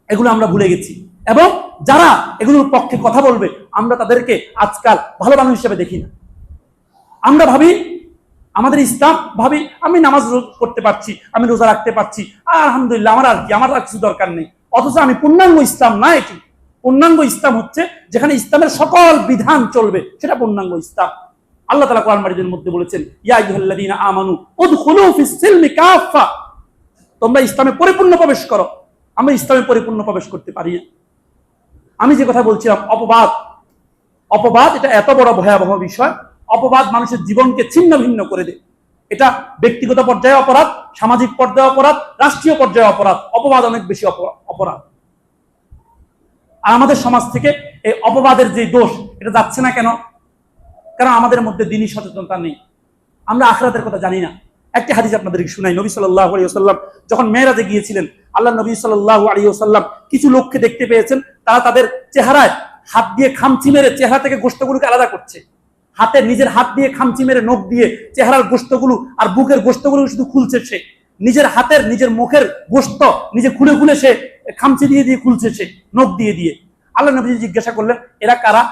এগুলো আমরা ভুলে গেছি, এবং যারা এগুলোর পক্ষে কথা বলবে আমরা তাদেরকে আজকাল ভালো মানুষ হিসেবে দেখি না। আমরা ভাবি আমাদের ইসলাম, ভাবি আমি নামাজ করতে পারছি, আমি রোজা রাখতে পারছি, আলহামদুলিল্লাহ, আমার আর কিছু দরকার নেই। অথচ আমি পূর্ণাঙ্গ ইসলাম না। এটি পূর্ণাঙ্গ ইসলাম হচ্ছে যেখানে ইসলামের সকল বিধান চলবে, সেটা পূর্ণাঙ্গ ইসলাম। আল্লাহ তাআলা কোরআন মাজিদের মধ্যে বলেছেন, ইয়া আইয়ুহাল্লাযীনা আমানু উদখুলু ফিস সিলমি কাফা, তোমরা ইসলামে পরিপূর্ণ প্রবেশ করো। আমরা ইসলামে পরিপূর্ণ প্রবেশ করতে পারি না। আমি যে কথা বলছিলাম, অপবাদ এটা এত বড় ভয়াবহ বিষয়। অপবাদ মানুষের জীবনকে ছিন্ন ভিন্ন করে দেয়। এটা ব্যক্তিগত পর্যায়ে অপরাধ, সামাজিক পর্যায়ে অপরাধ, রাষ্ট্রীয় পর্যায়ে অপরাধ। অপবাদ অনেক বেশি অপরাধ। আর আমাদের সমাজ থেকে এই অপবাদের যে দোষ, এটা যাচ্ছে না কেন? কারণ আমাদের মধ্যে দ্বীনি সচেতনতা নেই, আমরা আখিরাতের কথা জানি না। একটি হাদিস আপনাদেরকে শুনাই। নবী সাল্লাল্লাহু আলাইহি ওয়াসাল্লাম যখন মেরাজে গিয়েছিলেন, আল্লাহ নবী সাল্লাল্লাহু আলাইহি ওয়াসাল্লাম কিছু লোককে দেখতে পেয়েছেন, তারা তাদের চেহারায় হাত দিয়ে খামচি মেরে চেহারা থেকে গোশতগুলোকে আলাদা করছে। হাতে নিজের হাত দিয়ে খামচি মেরে নখ দিয়ে চেহারার গোশতগুলো আর বুকের গোশতগুলো শুধু খুলছে সে, নিজের হাতের নিজের মুখের গোশত নিজে খুলে খুলে সে খামচি দিয়ে দিয়ে খুলছে সে নখ দিয়ে দিয়ে। আল্লাহ নবী জিজ্ঞাসা করলেন এরা কারা?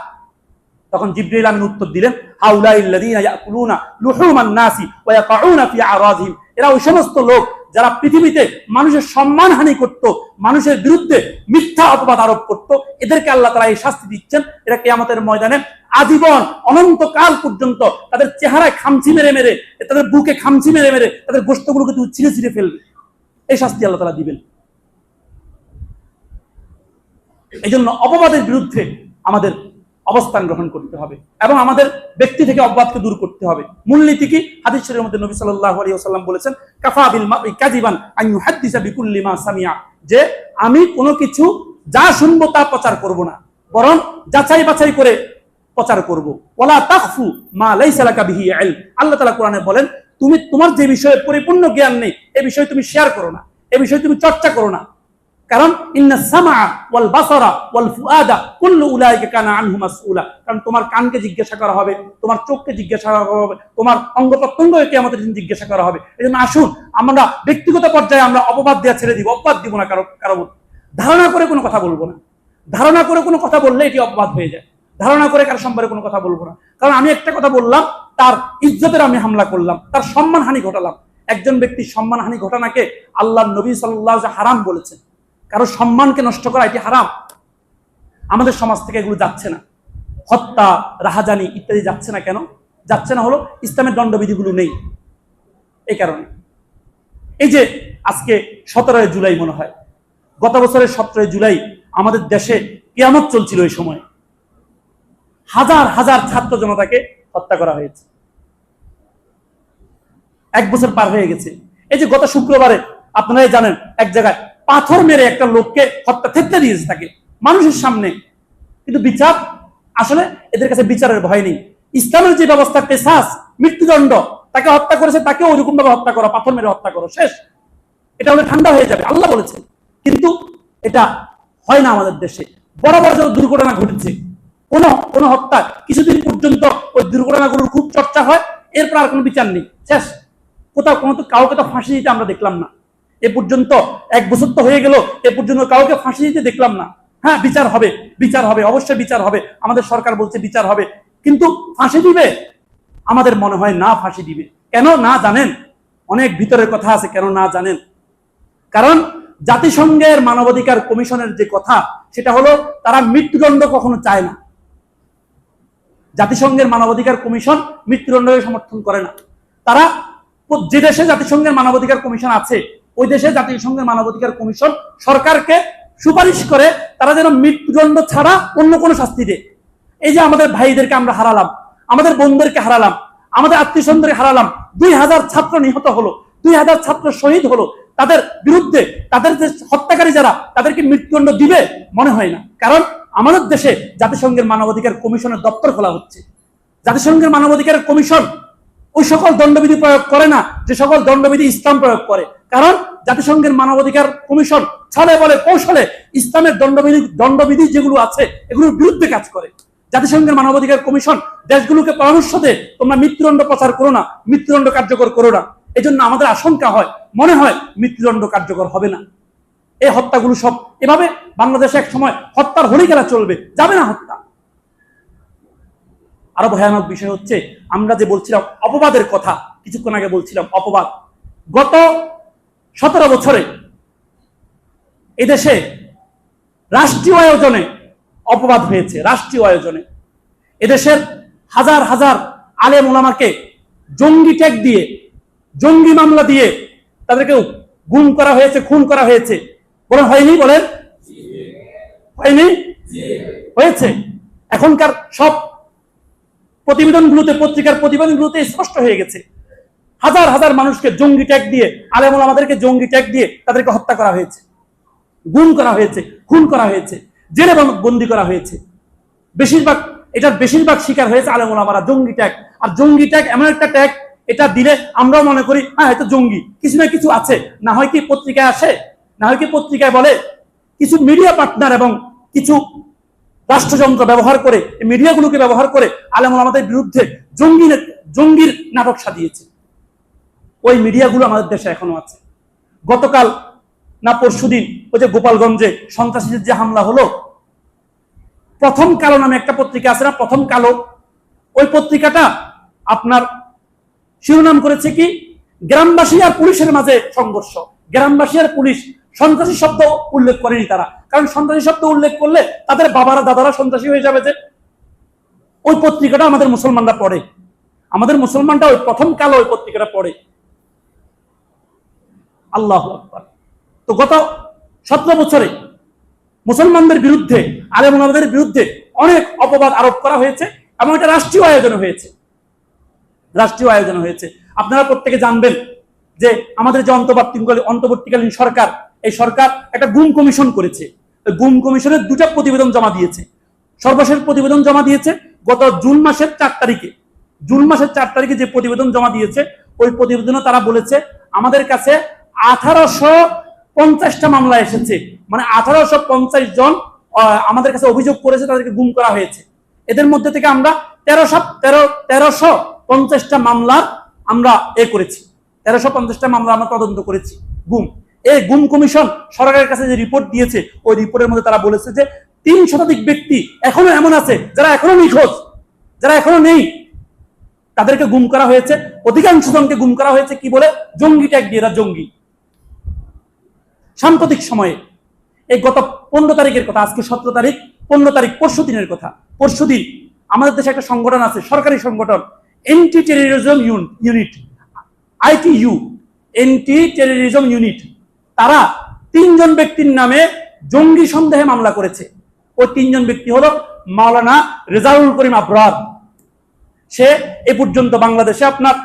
তখন জিবরিল আমিন উত্তর দিলেন হাউলাইল্লাযীনা ইয়াকুলুনা লুহুমান নাসি ওয়া ইয়াকাউনা ফি আরাযিহিম, এরা ওই সমস্ত লোক যারা পৃথিবীতে মানুষের সম্মানহানি করত, মানুষের বিরুদ্ধে মিথ্যা অপবাদ আরোপ করত, এদেরকে আল্লাহ তাআলা এই শাস্তি দিচ্ছেন। এরা কিয়ামতের ময়দানে আজীবন অনন্তকাল পর্যন্ত তাদের চেহারায় খামচি মেরে মেরে, তাদের বুকে খামচি মেরে মেরে তাদের গোশতগুলোকে ছিঁড়ে ছিঁড়ে ফেলবে। এই শাস্তি আল্লাহ তাআলা দিবেন। এই জন্য অপবাদের বিরুদ্ধে আমাদের অবস্থান গ্রহণ করতে হবে এবং আমাদের ব্যক্তি থেকে অপবাদকে দূর করতে হবে। মূলনীতি কি? হাদিস শরীফের মধ্যে নবী সাল্লাল্লাহু আলাইহি ওয়াসাল্লাম বলেছেন কাফা বিল মারই কাযিবান আন ইউহাদ্দিসা বিকুল্লি মা সামিআ, যে আমি কোনো কিছু যা শুনবো তা প্রচার করব না, বরং যাচাই বাছাই করে প্রচার করব। ওয়ালা তাখফু মা লাইসা লাকা বিহি ইলম, আল্লাহ তাআলা কোরআনে বলেন তুমি তোমার যে বিষয়ে পরিপূর্ণ জ্ঞান নেই এই বিষয়ে তুমি শেয়ার করো না, এই বিষয়ে তুমি চর্চা করো না। কারণ ইন্না সামআ ওয়াল বাসারা ওয়াল ফুআদা কুল্লু উলাইকা কানা আনহু মাসউলা, কারণ তোমার কানকে জিজ্ঞাসা করা হবে, তোমার চোখকে জিজ্ঞাসা করা হবে, তোমার অঙ্গ প্রত্যঙ্গকে কিয়ামতের দিন জিজ্ঞাসা করা হবে। এজন্য আসুন আমরা ব্যক্তিগত পর্যায়ে আমরা অপবাদ দেওয়া ছেড়ে দিব, অপবাদ দিব না কারো কারো। ধারণা করে কোনো কথা বলবো না, ধারণা করে কোনো কথা বললে এটি অপবাদ হয়ে যায়। ধারণা করে কারো সম্পর্কে কোনো কথা বলবো না, কারণ আমি একটা কথা বললাম তার ইজ্জতের আমি হামলা করলাম, তার সম্মানহানি ঘটালাম। একজন ব্যক্তির সম্মানহানি ঘটানাকে আল্লাহর নবী সাল্লাল্লাহু আলাইহি ওয়াসাল্লাম হারাম বলেছেন। কারো সম্মানকে নষ্ট করা এটি হারাম। আমাদের সমাজ থেকে এগুলো যাচ্ছে না, হত্যা রাহাজানি ইত্যাদি যাচ্ছে না। কেন যাচ্ছে না? হলো ইসলামের দণ্ডবিধিগুলো নেই এই কারণে। এই যে আজকে 17 জুলাই মনে হয়, গত বছরের 17 জুলাই আমাদের দেশে কিয়ামত চলছিল। এই সময় হাজার হাজার ছাত্র জনতাকে হত্যা করা হয়েছে। 1 বছর পার হয়ে গেছে। এই যে গত শুক্রবারে আপনারাই জানেন এক জায়গায় পাথর মেরে একটা লোককে হত্যা থেতলে দিয়েছে তাকে মানুষের সামনে, কিন্তু বিচার আসলে এদের কাছে বিচারের ভয় নেই। ইসলামের যে ব্যবস্থা কিসাস মৃত্যুদণ্ড, তাকে হত্যা করেছে তাকে ওইরকম ভাবে হত্যা করো, পাথর মেরে হত্যা করো, শেষ। এটা হলে ঠান্ডা হয়ে যাবে, আল্লাহ বলেছেন। কিন্তু এটা হয় না আমাদের দেশে। বড় বড় যে দুর্ঘটনা ঘটেছে, কোন হত্যা কিছুদিন পর্যন্ত ওই দুর্ঘটনাগুলোর খুব চর্চা হয়, এরপর আর কোনো বিচার নেই, শেষ। কোথাও কোনো তো কাউকে তো ফাঁসি দিতে আমরা দেখলাম না এ পর্যন্ত। 1 বছর তো হয়ে গেল, এ পর্যন্ত কাউকে ফাঁসি দিতে দেখলাম না। হ্যাঁ, বিচার হবে, বিচার হবে, অবশ্যই বিচার হবে। আমাদের সরকার বলছে বিচার হবে, কিন্তু ফাঁসি দিবে? আমাদের মনে হয় না ফাঁসি দিবে। কেন না জানেন? অনেক ভিতরের কথা আছে। কেন না জানেন? কারণ জাতিসংঘের মানবাধিকার কমিশনের যে কথা, সেটা হলো তারা মৃত্যুদণ্ড কখনো চায় না। জাতিসংঘের মানবাধিকার কমিশন মৃত্যুদণ্ডকে সমর্থন করে না। তারা যে দেশে জাতিসংঘের মানবাধিকার কমিশন আছে, ওই দেশে জাতিসংঘের মানবাধিকার কমিশন সরকারকে সুপারিশ করে তারা যেন মৃত্যুদণ্ড ছাড়া অন্য কোনো শাস্তি দেয়। এই যে আমাদের ভাইদেরকে আমরা হারালাম, আমাদের বোনদেরকে হারালাম, আমাদের আত্মীয়স্বজনদেরকে হারালাম, 2000 ছাত্র নিহত হলো, 2000 ছাত্র শহীদ হলো, তাদের বিরুদ্ধে তাদের যে হত্যাকারী যারা, তাদেরকে মৃত্যুদণ্ড দিবে? মনে হয় না। কারণ আমাদের দেশে জাতিসংঘের মানবাধিকার কমিশনের দপ্তর খোলা হচ্ছে। জাতিসংঘের মানবাধিকার কমিশন ওই সকল দণ্ডবিধি প্রয়োগ করে না যে সকল দণ্ডবিধি ইসলাম প্রয়োগ করে। কারণ জাতিসংঘের মানবাধিকার কমিশন ছলে বলে কৌশলে ইসলামের দণ্ডবিধি যেগুলো আছে এগুলোর বিরুদ্ধে কাজ করে। জাতিসংঘের মানবাধিকার কমিশন দেশগুলোকে পরামর্শ দেয় তোমরা মৃত্যুদণ্ড প্রচার করো না, মৃত্যুদণ্ড কার্যকর করো না। এই জন্য আমাদের আশঙ্কা হয়, মনে হয় মৃত্যুদণ্ড কার্যকর হবে না। এই হত্যাগুলো সব এভাবে বাংলাদেশে এক সময় হত্যার হোলি খেলা চলবে, যাবে না হত্যা। আরো ভয়ানক বিষয় হচ্ছে, আমরা যে বলছিলাম অপবাদের কথা, কিছুক্ষণ আগে বলছিলাম অপবাদ। গত 17 বছরে এদেশে রাষ্ট্রীয় আয়োজনে অপবাদ হয়েছে। রাষ্ট্রীয় আয়োজনে এদেশের হাজার হাজার আলেম ওলামাকে জঙ্গি ট্যাগ দিয়ে, জঙ্গি মামলা দিয়ে তাদেরকে গুম করা হয়েছে, খুন করা হয়েছে। বলেন হয়নি? বলেন হয়নি? হয়েছে। এখনকার সব প্রতিবেদনগুলোতে, পত্রিকার প্রতিবেদনগুলোতে স্পষ্ট হয়ে গেছে। হাজার হাজার মানুষকে জঙ্গি ট্যাগ দিয়ে, আলেম ওলামাদেরকে জঙ্গি ট্যাগ দিয়ে তাদেরকে হত্যা করা হয়েছে, গুম করা হয়েছে, খুন করা হয়েছে, জেলে বন্দী করা হয়েছে। এটার বেশিরভাগ শিকার হয়েছে আলেম ওলামারা। জঙ্গি ট্যাগ, আর জঙ্গি ট্যাগ এমন একটা ট্যাগ, এটা দিলে আমরাও মনে করি হ্যাঁ হয়তো জঙ্গি, কিছু না কিছু আছে। না হয় কি পত্রিকায় আসে, না হয় কি পত্রিকায় বলে। কিছু মিডিয়া পার্টনার এবং কিছু রাষ্ট্রযন্ত্র ব্যবহার করে, মিডিয়াগুলোকে ব্যবহার করে আলেম ওলামাদের বিরুদ্ধে জঙ্গির নাটক সাজিয়েছে। ওই মিডিয়াগুলো আমাদের দেশে এখনো আছে। গতকাল না পরশুদিন ওই যে গোপালগঞ্জে সন্ত্রাসীদের যে হামলা হলো, প্রথম কালো নামে একটা পত্রিকা আছে না, প্রথম কালো, ওই পত্রিকাটা আপনার শিরোনাম করেছে কি, গ্রামবাসী আর পুলিশের মাঝে সংঘর্ষ। গ্রামবাসী আর পুলিশ, সন্ত্রাসী শব্দ উল্লেখ করেনি তারা, কারণ সন্ত্রাসী শব্দ উল্লেখ করলে তাদের বাবারা দাদারা সন্ত্রাসী হয়ে যাবে। যে ওই পত্রিকাটা আমাদের মুসলমানরা পড়ে, আমাদের মুসলমানরা ওই প্রথম কালো ওই পত্রিকাটা পড়ে। আল্লাহু আকবার। তো গত 17 বছরে মুসলমানদের বিরুদ্ধে, আলেম ওলামাদের বিরুদ্ধে অনেক অপবাদ আরোপ করা হয়েছে এবং এটা রাষ্ট্রীয় আয়োজন হয়েছে, রাষ্ট্রীয় আয়োজন হয়েছে। আপনারা প্রত্যেকে জানবেন যে আমাদের যে অন্তর্বর্তীকালীন সরকার, এই সরকার একটা গুম কমিশন করেছে। গুম কমিশনের 2টা প্রতিবেদন জমা দিয়েছে। সর্বশেষ প্রতিবেদন জমা দিয়েছে গত জুন মাসের 4 তারিখে। জুন মাসের 4 তারিখে যে প্রতিবেদন জমা দিয়েছে, ওই প্রতিবেদনে তারা বলেছে আমাদের কাছে 1850টা মামলা এসেছে, মানে 1850 জন আমাদের কাছে অভিযোগ করেছে, তাদেরকে গুম করা হয়েছে। এদের মধ্যে থেকে আমরা 1350টা মামলার আমরা করেছি, 1350টা মামলা আমরা তদন্ত করেছি গুম। এই গুম কমিশন সরকারের কাছে যে রিপোর্ট দিয়েছে, ওই রিপোর্টের মধ্যে তারা বলেছে যে 3 শতাধিক ব্যক্তি এখনো এমন আছে যারা এখনো নিখোঁজ, যারা এখনো নেই, তাদেরকে গুম করা হয়েছে। অধিকাংশ জনকে গুম করা হয়েছে কি বলে, জঙ্গি ট্যাগ দিয়ে, এরা জঙ্গি। সাম্প্রতিক সময়ে এই গত 15 তারিখের কথা, আজকে 17 তারিখ, 15 তারিখ পরশুদিনের কথা। পরশুদিন আমাদের দেশে একটা সংগঠন আছে, সরকারি সংগঠন, anti terrorism unit, ITU, anti terrorism unit. তারা 3 জন ব্যক্তির নামে জঙ্গি সন্দেহে মামলা করেছে। ওই 3 জন ব্যক্তি হলো মাওলানা রেজাউল করিম আবরার। সে এ পর্যন্ত বাংলাদেশে আপনার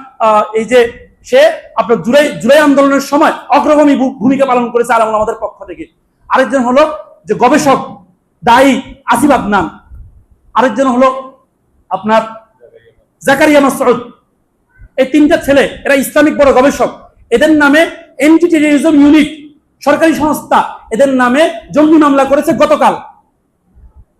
এই যে সে আপনার জুলাই আন্দোলনের সময় অগ্রগামী ভূমিকা পালন করেছে আলেম ওলামাদের পক্ষ থেকে। আরেকজন হলো যে গবেষক দায়ী আসিফ আদনান। আরেকজন হলো আপনার জাকারিয়া মাসউদ। এই 3টা ছেলে, এরা ইসলামিক বড় গবেষক। এদের নামে এন্টি টেররিজম ইউনিট, সরকারি সংস্থা, এদের নামে জঙ্গি মামলা করেছে। গতকাল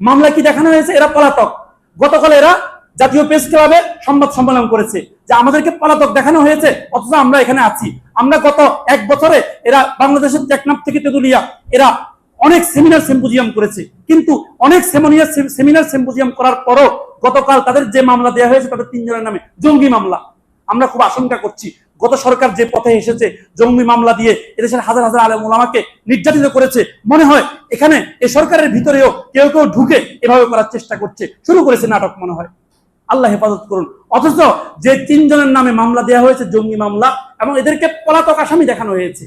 মামলা কি দেখানো হয়েছে, এরা পলাতক। গতকাল এরা জাতীয় প্রেস ক্লাবে সংবাদ সম্মেলন করেছে যে আমাদেরকে পলাতক দেখানো হয়েছে, অথচ আমরা এখানে আছি। আমরা গত 1 বছরে এরা বাংলাদেশের টেকনাফ থেকে তেতুলিয়া এরা অনেক সেমিনার সিম্পোজিয়াম করেছে, কিন্তু অনেক সেমিনার সিম্পোজিয়াম করার পরও গতকাল তাদের যে মামলা দেওয়া হয়েছে, তাদের 3 জনের নামে জঙ্গি মামলা। আমরা খুব আশঙ্কা করছি, গত সরকার যে পথে এসেছে জঙ্গি মামলা দিয়ে এদেশের হাজার হাজার আলেম ওলামাকে নির্যাতিত করেছে, মনে হয় এখানে এই সরকারের ভিতরেও কেউ কেউ ঢুকে এভাবে করার চেষ্টা করছে, শুরু করেছে নাটক মনে হয়। আল্লাহ হেফাজত করুন। অথচ যে 3 জনের নামে মামলা দেওয়া হয়েছে জঙ্গি মামলা, এবং এদেরকে পলাতক আসামি দেখানো হয়েছে,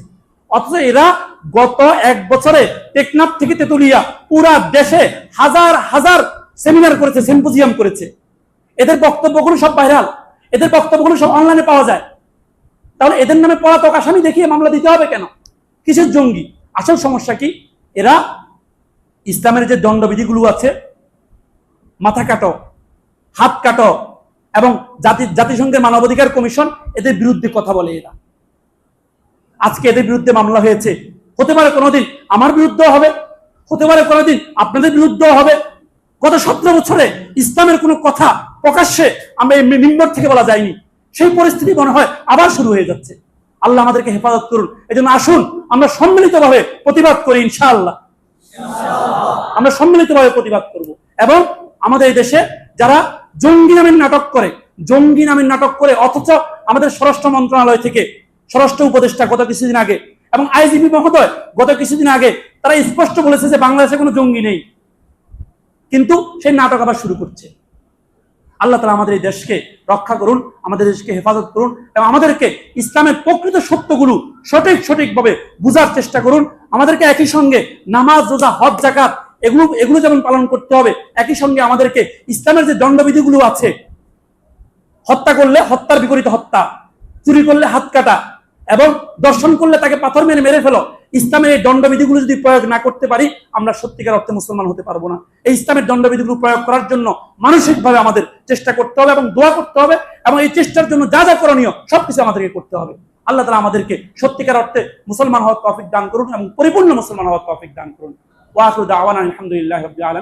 অথচ এরা গত 1 বছরে টেকনাফ থেকে তেতুলিয়া পুরা দেশে হাজার হাজার সেমিনার করেছে, সিম্পোজিয়াম করেছে। এদের বক্তব্যগুলো সব ভাইরাল, এদের বক্তব্যগুলো সব অনলাইনে পাওয়া যায়। তাহলে এদের নামে পলাতক আসামি দেখিয়ে মামলা দিতে হবে কেন? কিসের জঙ্গি? আসল সমস্যা কি, এরা ইসলামের যে দণ্ডবিধিগুলো আছে, মাথা কাটো, হাত কাটো, এবং জাতিসংঘের মানবাধিকার কমিশন, এদের বিরুদ্ধে কথা বলে এরা। আজকে এদের বিরুদ্ধে মামলা হয়েছে, হতে পারে কোনোদিন আমার বিরুদ্ধেও হবে, হতে পারে কোনোদিন আপনাদের বিরুদ্ধেও হবে। গত 17 বছরে ইসলামের কোনো কথা প্রকাশ্যে আমরা এই মিম্বর থেকে বলা যায়নি, সেই পরিস্থিতি মনে হয় আবার শুরু হয়ে যাচ্ছে। আল্লাহ আমাদেরকে হেফাজত করুন। এজন্য আসুন আমরা সম্মিলিতভাবে প্রতিবাদ করি, ইনশাআল্লাহ আমরা সম্মিলিতভাবে প্রতিবাদ করব। এবং আমাদের এই দেশে যারা জঙ্গি নামের নাটক করে, অথচ আমাদের স্বরাষ্ট্র মন্ত্রণালয় থেকে স্বরাষ্ট্র উপদেষ্টা গত কিছুদিন আগে এবং আইজিপি মহোদয় গত কিছুদিন আগে তারা স্পষ্ট বলেছে যে বাংলাদেশে কোনো জঙ্গি নেই, কিন্তু সেই নাটক আবার শুরু করছে। আল্লাহ তাআলা আমাদের এই দেশকে রক্ষা করুন, আমাদের দেশকে হেফাজত করুন, এবং আমাদেরকে ইসলামের প্রকৃত সত্যগুলো সঠিকভাবে বুঝার চেষ্টা করুন। আমাদেরকে একই সঙ্গে নামাজ, রোজা, হজ, যাকাত এগুলো যেমন পালন করতে হবে, একই সঙ্গে আমাদেরকে ইসলামের যে দণ্ডবিধিগুলো আছে, হত্যা করলে হত্যার বিপরীতে হত্যা, চুরি করলে হাত কাটা, এবং দর্শন করলে তাকে পাথর মেরে ফেলো, ইসলামের এই দণ্ডবিধিগুলো যদি প্রয়োগ না করতে পারি, আমরা সত্যিকার অর্থে মুসলমান হতে পারবো না। এই ইসলামের দণ্ডবিধিগুলো প্রয়োগ করার জন্য মানসিকভাবে আমাদের চেষ্টা করতে হবে এবং দোয়া করতে হবে, এবং এই চেষ্টার জন্য যা যা করণীয় সবকিছু আমাদেরকে করতে হবে। আল্লাহ তাআলা আমাদেরকে সত্যিকার অর্থে মুসলমান হওয়ার তৌফিক দান করুন এবং পরিপূর্ণ মুসলমান হওয়ার তৌফিক দান করুন। ওয়া আখিরু দাওয়ানা আলহামদুলিল্লাহি রাব্বিল আলামিন।